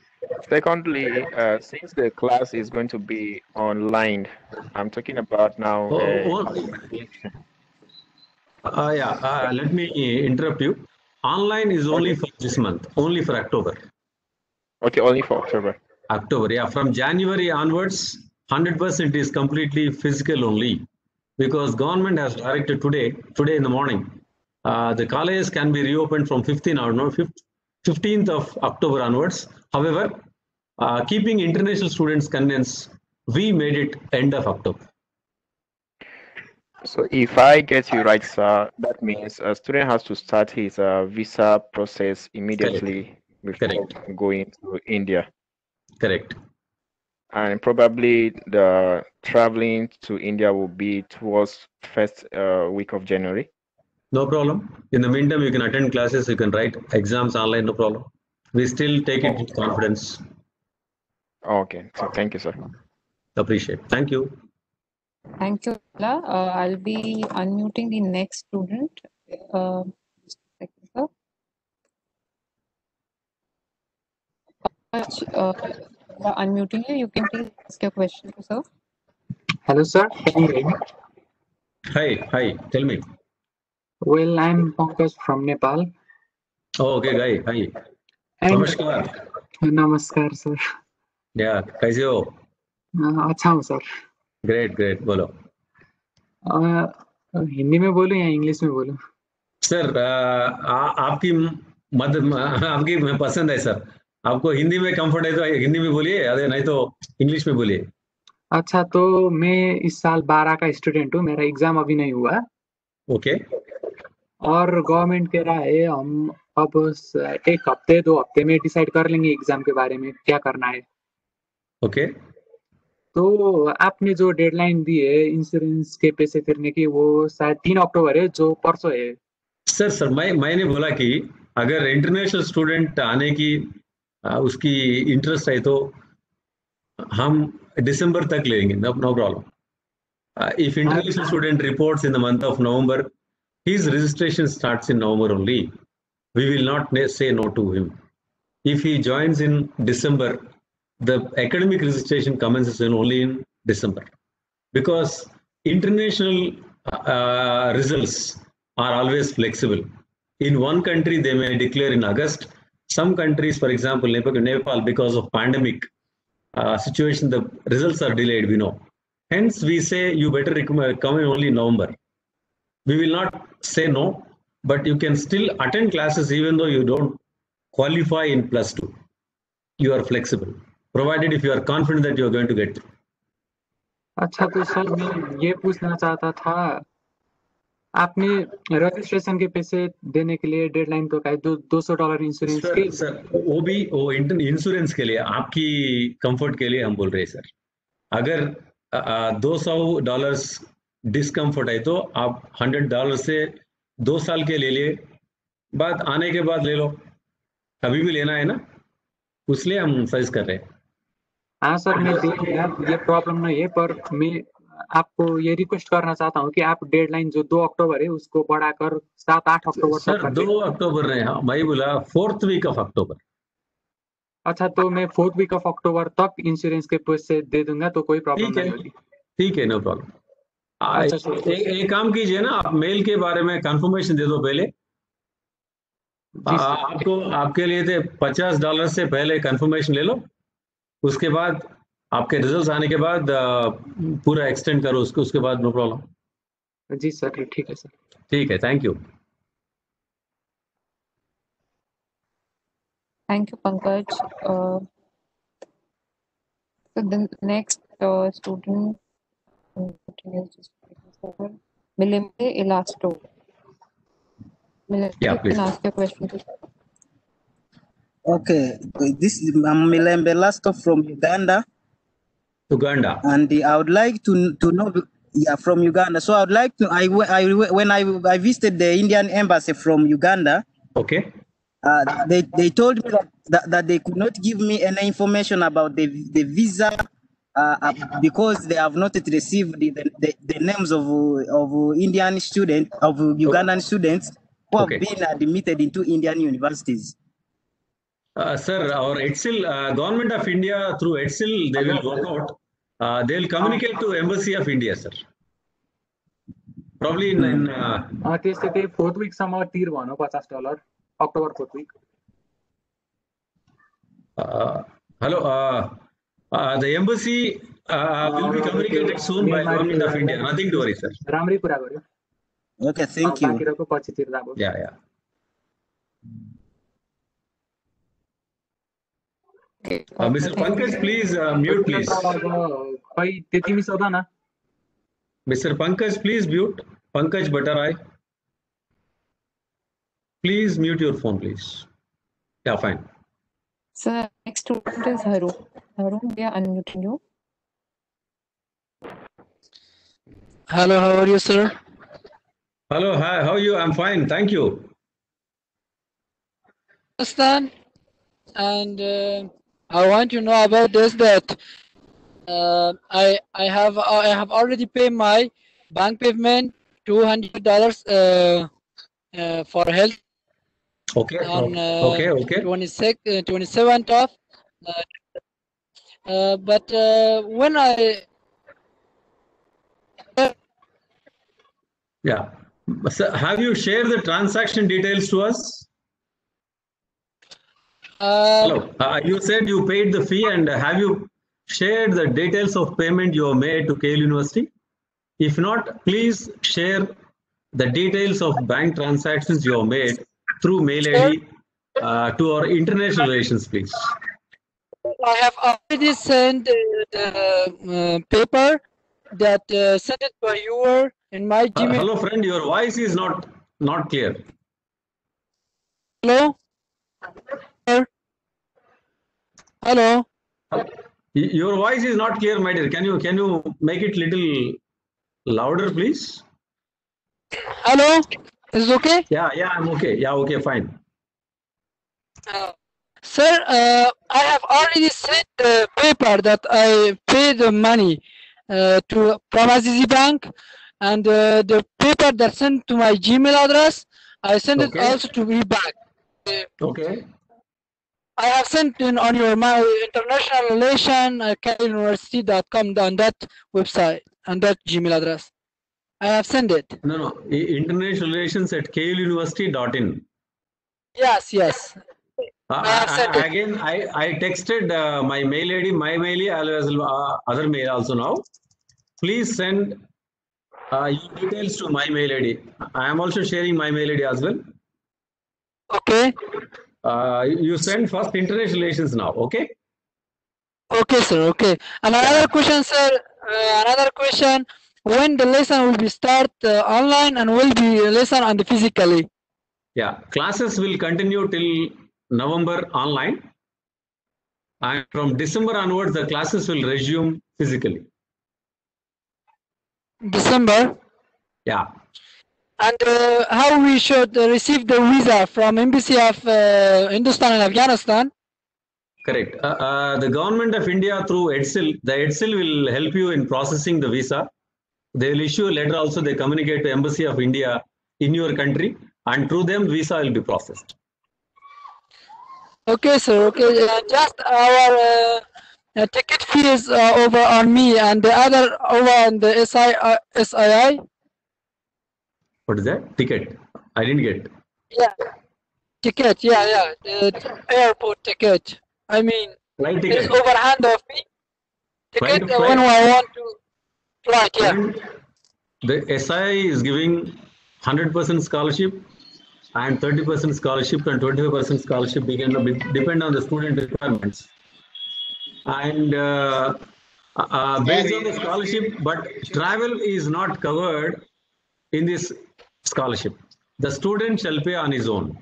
Secondly, since the class is going to be online, I'm talking about now. Let me interrupt you. Online is only for this month, only for October. Okay, only for October. October, yeah. From January onwards, 100% is completely physical only, because government has directed today in the morning, the colleges can be reopened from 15th of October onwards. However, keeping international students convenience, we made it end of October. So if I get you right, sir, that means a student has to start his visa process immediately before going to India. Correct. And probably the traveling to India will be towards first week of January. No problem. In the meantime, you can attend classes, you can write exams online, no problem. We still take it with confidence. Okay, so thank you, sir. Appreciate. Thank you. Thank you, Mala. I'll be unmuting the next student. Unmuting you. You can please ask your question to sir. Hello, sir. Can you hear me? Hi. Tell me. Well, I'm Pankaj from Nepal. Oh, okay, guy. Hi. Namaskar. Namaskar, sir. Yeah, कैसे हो? अच्छा हूँ sir. Great. बोलो. हिंदी में बोलूं या English में बोलूं? सर, आपकी पसंद है सर. आपको हिंदी में कंफर्ट है तो हिंदी में बोलिए, अरे नहीं तो इंग्लिश में बोलिए. अच्छा, तो मैं इस साल 12 का स्टूडेंट हूँ. मेरा एग्जाम अभी नहीं हुआ. ओके. और गवर्नमेंट कह रहा है हम अब 1 हफ्ते 2 हफ्ते में डिसाइड कर लेंगे एग्जाम के बारे में क्या करना है. ओके. तो आपने जो डेडलाइन दी है इंश्योरेंस के पैसे करने की, वो शायद 3 अक्टूबर है, जो परसों है. सर मैंने बोला कि अगर इंटरनेशनल स्टूडेंट आने की उसकी इंटरेस्ट है तो हम दिसंबर तक लेंगे. No problem. If international student reports in the month of November, his registration starts in November only. We will not say no to him. If he joins in December, the academic registration commences only in December, because international results are always flexible. In one country, they may declare in August. some countries, for example, Nepal, because of pandemic situation, the results are delayed, we know. Hence, we say you better come in only November. We will not say no, but you can still attend classes even though you don't qualify in +2. You are flexible, provided if you are confident that you are going to get. अच्छा तो sir मैं ये पूछना चाहता था आपने registration के पैसे देने के लिए डेडलाइन तो का है $200 इंश्योरेंस के सर वो भी वो इंश्योरेंस के लिए आपकी कंफर्ट के लिए हम बोल रहे हैं सर अगर $200 डिस्कम्फर्ट है तो आप $100 से 2 साल के ले लिए बाद आने के बाद ले लो कभी भी लेना है ना इसलिए हम सजेस्ट कर रहे हैं हाँ सर मैं ये प्रॉब्लम नहीं है पर मैं आपको ये रिक्वेस्ट करना चाहता हूँ कि आप डेडलाइन जो 2 अक्टूबर है उसको बढ़ाकर 7-8 अक्टूबर सर 2 अक्टूबर नहीं हाँ मैं बोला 4th वीक ऑफ अक्टूबर अच्छा तो मैं 4th वीक ऑफ अक्टूबर तक इंश्योरेंस के पैसे दे दूंगा तो कोई प्रॉब्लम नहीं होगी ठीक है नो प्रॉब्लम एक काम कीजिए ना आप मेल के बारे में कंफर्मेशन दे दो पहले आपको आपके लिए थे $50 से पहले कंफर्मेशन ले लो उसके बाद आपके रिजल्ट्स आने के बाद पूरा एक्सटेंड करो उसको उसके बाद नो प्रॉब्लम जी सर ठीक है सर ठीक है thank you Thank you, Pankaj. So the next student Milembe Elasto. Yeah, please. Can ask your question. Okay, this is Milembe Elasto from Uganda. Uganda. And I would like to know, yeah, from Uganda. So I would like to, when I visited the Indian embassy from Uganda. Okay. They told me that they could not give me any information about the visa because they have not yet received the names of Indian students, of Ugandan students who have been admitted into Indian universities. Sir, our ETSIL, Government of India through ETSIL, they will work out. They will communicate to Embassy of India, sir. Probably in त्यस्तै त्यही 4th week सम्म तिर भनौँ $50 October 4th week. Hello, the embassy will be communicated soon by Government of India. Nothing to worry, sir. राम्रै कुरा गर्यो. Okay, thank you. बाँकीको पछि तिर्दा भयो. Yeah. Okay. Mr. Pankaj, please mute, please. खै त्यति मिसाउँदा न. Mr. Pankaj, please mute. Pankaj Bhattarai. Please mute your phone, please. Yeah, fine. So next student is Harun. Harun, we are unmuting you. Hello, how are you, sir? Hello, hi, how are you? I'm fine, thank you. Understand? And I want to know about this that I have already paid my bank payment $200 for health. Okay. On okay. 27th of. But when I. Yeah. So have you shared the transaction details to us? Hello. You said you paid the fee, and have you shared the details of payment you have made to KL University? If not, please share the details of bank transactions you have made through mail ID to our international relations, please. I have already sent the paper that sent it by you in my Gmail. Hello, friend. Your voice is not clear. Hello. Hello. Your voice is not clear, my dear. Can you make it little louder, please? Hello. Is it okay? Yeah, I'm okay. Yeah, okay, fine. Sir, I have already sent the paper that I paid the money from Azizi Bank, and the paper that sent to my Gmail address, I sent it also to me back. Okay. I have sent in on my international relation KLUniversity.com on that website and that Gmail address. I have sent it. No. International relations at KLUniversity.in. Yes. Again, I texted my mail ID, as well as other mail also now. Please send your details to my mail ID. I am also sharing my mail ID as well. Okay. You send first international relations now, okay? Okay, sir. Okay. And another question, sir. Another question. When the lesson will be start online and will be lesson on the physically? Yeah, classes will continue till November online. And from December onwards, the classes will resume physically. December? Yeah. And how we should receive the visa from Embassy of Hindustan and Afghanistan? Correct. The government of India through EDSIL, the EDSIL will help you in processing the visa. They will issue a letter also, they communicate to Embassy of India in your country, and through them visa will be processed. Okay, sir. Okay, just our ticket fee is over on me and the other over on the SII. What is that? Ticket? I didn't get. Yeah, ticket. Yeah. The airport ticket. I mean, Flight it's ticket. overhand of me. Ticket Flight. when I want to flight. Yeah. And the SI is giving 100% scholarship and 30% scholarship and 25% scholarship depend on the student requirements. And based on the scholarship, but travel is not covered in this scholarship. The student shall pay on his own.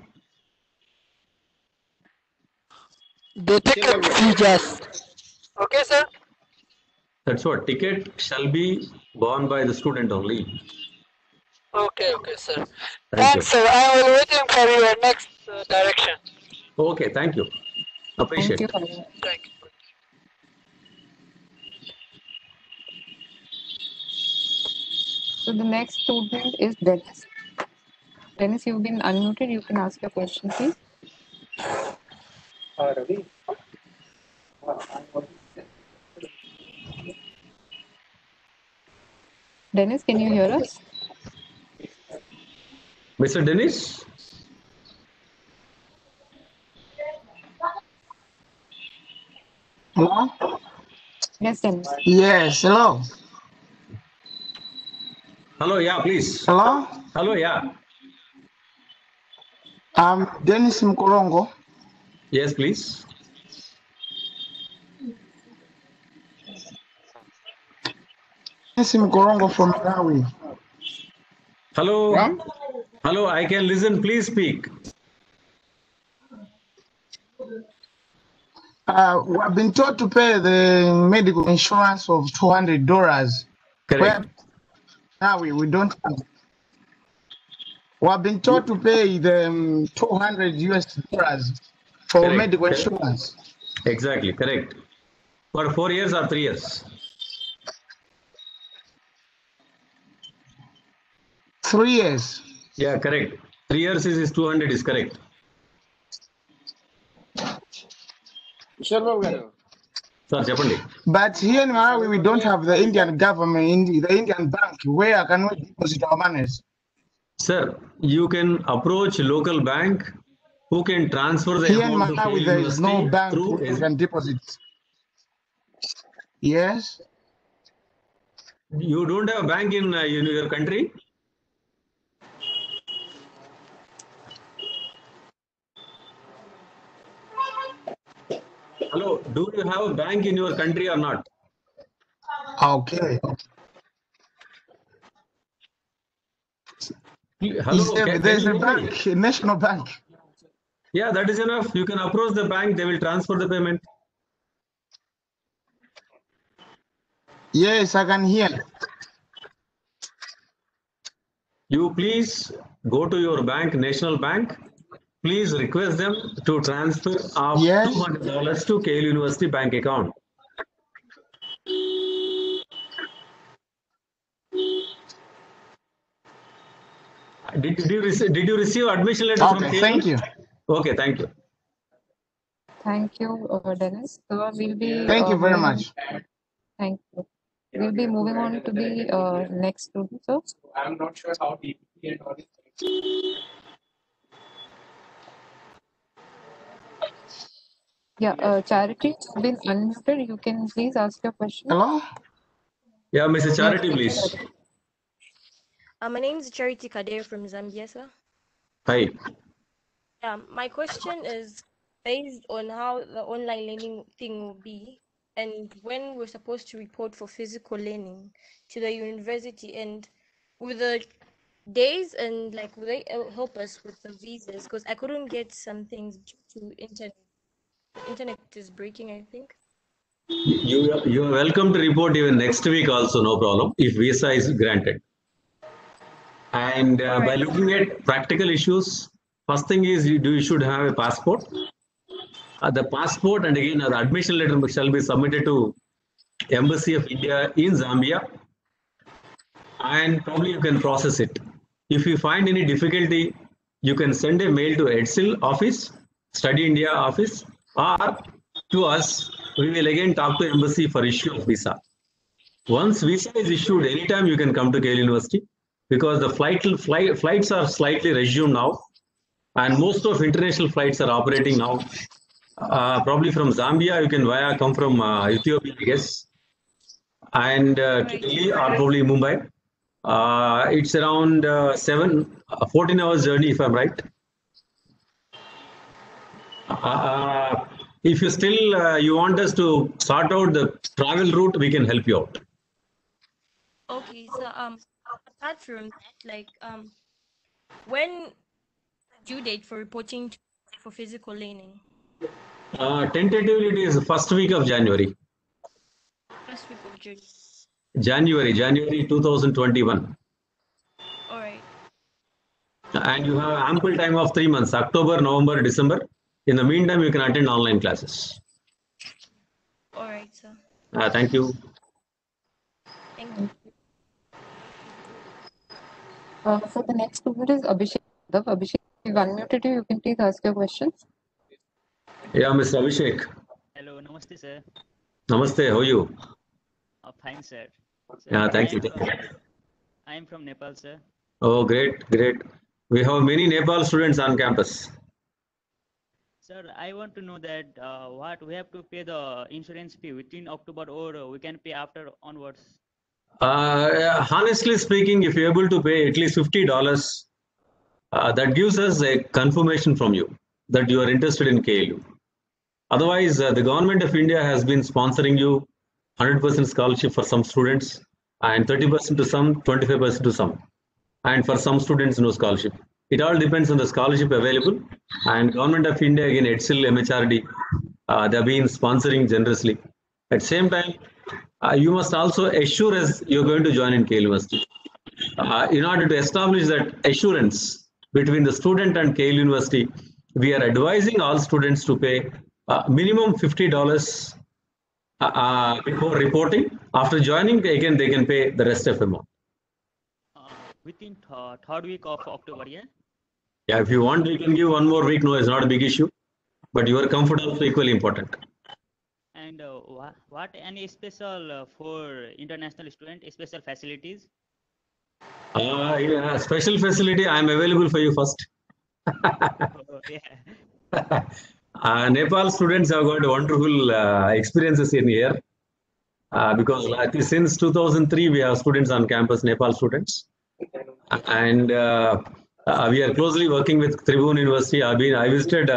The ticket fee just. Okay, sir. That's what ticket shall be borne by the student only. Okay, sir. Thank you. Thanks, sir. I will waiting for your next direction. Okay, thank you. Appreciate it. Thank you. So the next student is Dennis. Dennis, you've been unmuted. You can ask your question, please. Ravi. Dennis, can you hear us? Mr. Dennis? Hello? Yes, Dennis. Yes, hello. Hello, yeah, please. Hello? Hello, yeah. I'm Dennis Mkorongo. Yes, please. Dennis Mkorongo from Malawi. Hello. Hello, I can listen. Please speak. We've been told to pay the medical insurance of $200. Correct. Now we don't have. We've been told to pay the $200 for Correct. medical Correct. insurance. Exactly, correct. For 4 years or 3 years? 3 years. Yeah, correct. 3 years is 200 is correct. Sir, చెప్పండి. But here in Malawi, we don't have the Indian government, the Indian bank, where can we deposit our monies? Sir, you can approach local bank who can transfer the Here in amount to Malawi, KU there is no University bank through who can deposit. Yes. You don't have a bank in your country? Hello, do you have a bank in your country or not? Okay. Hello, There's can a you bank, a national bank. Yeah, that is enough. You can approach the bank, they will transfer the payment. Yes, I can hear. You please go to your bank, National Bank. Please request them to transfer of $200 to KL University bank account. Did you receive admission letter from KL? Thank you. Okay, thank you. Thank you, Dennis. So we'll be. Thank you very moving much. Thank you. We'll be moving on to the next student, sir. I'm not sure how DPT and all this. Yeah, Charity, you've been unmuted. You can please ask your question. Hello? Yeah, Mrs. Charity, please. My name is Charity Kader from Zambia, sir. Hi. My question is based on how the online learning thing will be and when we're supposed to report for physical learning to the university, and with the days, and like will they help us with the visas, because I couldn't get some things due to internet. Internet is breaking, I think. You are welcome to report even next week also, no problem, if visa is granted. And by looking at practical issues, first thing is you should have a passport. The passport and again the admission letter shall be submitted to Embassy of India in Zambia, and probably you can process it. If you find any difficulty, you can send a mail to EDSIL office, Study India office, or to us. We will again talk to Embassy for issue of visa. Once visa is issued, anytime you can come to KL University, because the flights are slightly resumed now, and most of international flights are operating now. Probably from Zambia, you can come from Ethiopia, I guess, and to Delhi or probably Mumbai. It's around 14 hours journey, if I'm right. If you still you want us to sort out the travel route, we can help you out. Okay, so apart from that, like when due date for reporting for physical learning? Tentatively, it is the first week of January. First week of June. January 2021. All right. And you have ample time of 3 months, October, November, December. In the meantime, you can attend online classes. All right, sir. Thank you. Thank you. So the next student is Abhishek. Abhishek, we've unmuted you. You can please ask your questions. Yeah, Mr. Abhishek. Hello, namaste, sir. Namaste, how are you? Fine, sir. Yeah, thank you. I am from Nepal, sir. Oh, great. We have many Nepal students on campus. Sir, I want to know that what we have to pay the insurance fee within October, or we can pay after onwards. Honestly speaking, if you're able to pay at least $50, that gives us a confirmation from you that you are interested in KLU. Otherwise, the government of India has been sponsoring you 100% scholarship for some students, and 30% to some, 25% to some, and for some students no scholarship. It all depends on the scholarship available, and government of India, again EDSIL, MHRD, they have been sponsoring generously. At the same time, you must also assure us you're going to join in KL University. In order to establish that assurance between the student and KL University, we are advising all students to pay minimum $50 before reporting. After joining, again they can pay the rest of the amount. Within third week of October, yeah? Yeah, if you want, we can give one more week. No, it's not a big issue. But your comfort also equally important. And what any special for international student, special facilities? Yeah, special facility, I am available for you first. Nepal students have got wonderful experiences in here. Because since 2003, we have students on campus, Nepal students. And we are closely working with Tribhuvan University. I visited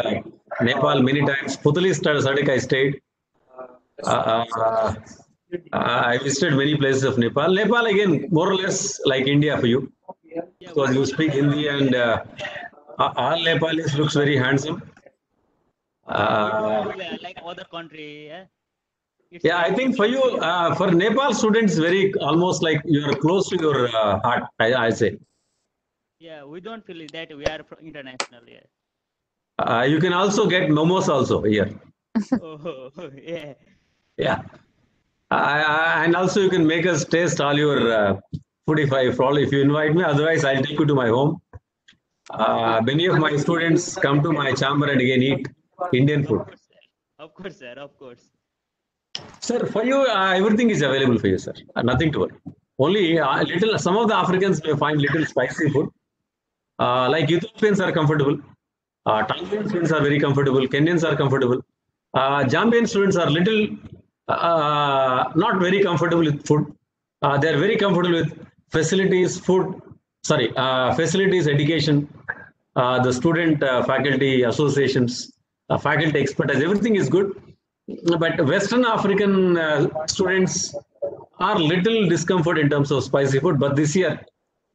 Nepal many times. Putali Sadik I stayed. I visited many places of Nepal. Nepal, again, more or less like India for you. Because you speak Hindi, and all Nepalis looks very handsome. Like other country, yeah? Yeah, I think for you, for Nepal students, very almost like you are close to your heart, I say. Yeah, we don't feel that we are international, yeah. You can also get momos also here. Oh, yeah. Yeah. And also you can make us taste all your food if you invite me. Otherwise, I'll take you to my home. Many of my students come to my chamber and again eat Indian food. Of course, sir. Of course. Sir, for you, everything is available for you, sir. Nothing to worry. Only some of the Africans may find little spicy food. Like Ethiopians are comfortable. Tanzanians are very comfortable. Kenyans are comfortable. Zambian students are little not very comfortable with food. They are very comfortable with facilities, facilities, education, the student faculty associations, faculty expertise. Everything is good, but Western African students are little discomfort in terms of spicy food. But this year,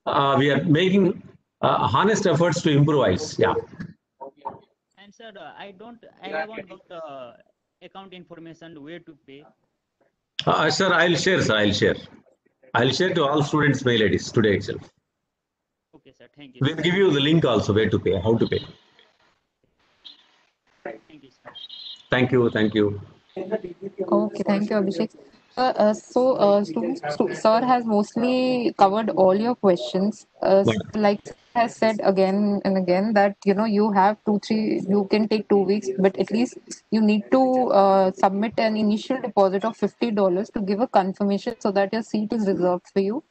we are making honest efforts to improvise. Yeah. And sir, I haven't got account information where to pay. Sir, I'll share, sir. I'll share to all students' mail IDs today itself. Okay, sir. Thank you. We'll give you the link also where to pay, how to pay. Thank you, sir. Thank you. Thank you. Okay, thank you, Abhishek. Students, sir has mostly covered all your questions. Like has said again and again that you have you can take 2 weeks, but at least you need to submit an initial deposit of $50 to give a confirmation so that your seat is reserved for you.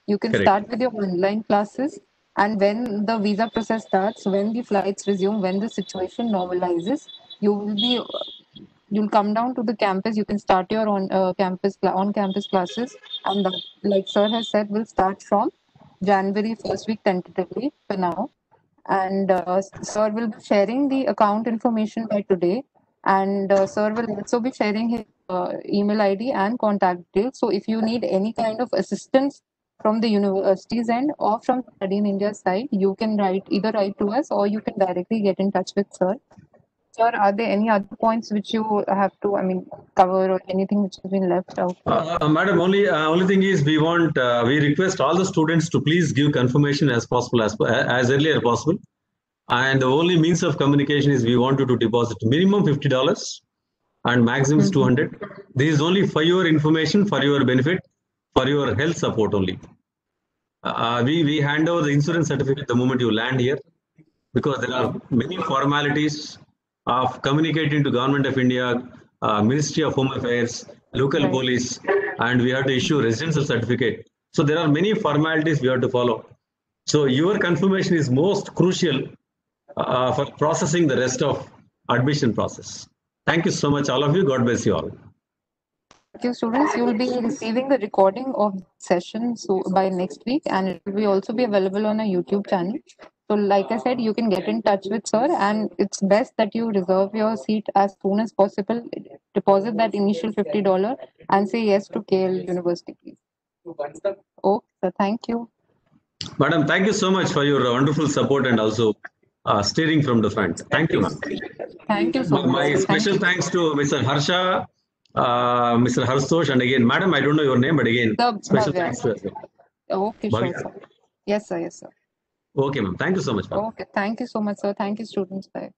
You can Correct. start with your online classes, and when the visa process starts, when the flights resume, when the situation normalizes, you'll come down to the campus. You can start your on-campus classes, and that, like sir has said, will start from January first week tentatively for now. And sir will be sharing the account information by today, and sir will also be sharing his email ID and contact details. So if you need any kind of assistance from the university's end or from Study in India side, you can either write to us or you can directly get in touch with sir. Sir, are there any other points which you have to, cover, or anything which has been left out? Madam, only thing is we request all the students to please give confirmation as possible, as early as possible. And the only means of communication is we want you to deposit minimum $50 and maximum is 200. This is only for your information, for your benefit, for your health support only. We hand over the insurance certificate the moment you land here, because there are many formalities of communicating to Government of India, Ministry of Home Affairs, local police, and we have to issue residential certificate. So there are many formalities we have to follow. So your confirmation is most crucial for processing the rest of admission process. Thank you so much, all of you. God bless you all. Thank you, students. You will be receiving the recording of the session by next week, and it will also be available on our YouTube channel. So like I said, you can get in touch with sir, and it's best that you reserve your seat as soon as possible. Deposit that initial $50 and say yes to KL University, please. Okay, sir. Thank you. Madam, thank you so much for your wonderful support and also steering from the front. Thank you, ma'am. Thank you so much. My special thanks to Mr. Harsha, Mr. Harstosh, and again, madam, I don't know your name, but again, special thanks to you. Okay, sure, sir. Yes, sir. Yes, sir. Okay, ma'am. Thank you so much, ma'am. Okay, thank you so much, sir. Thank you, students. Bye.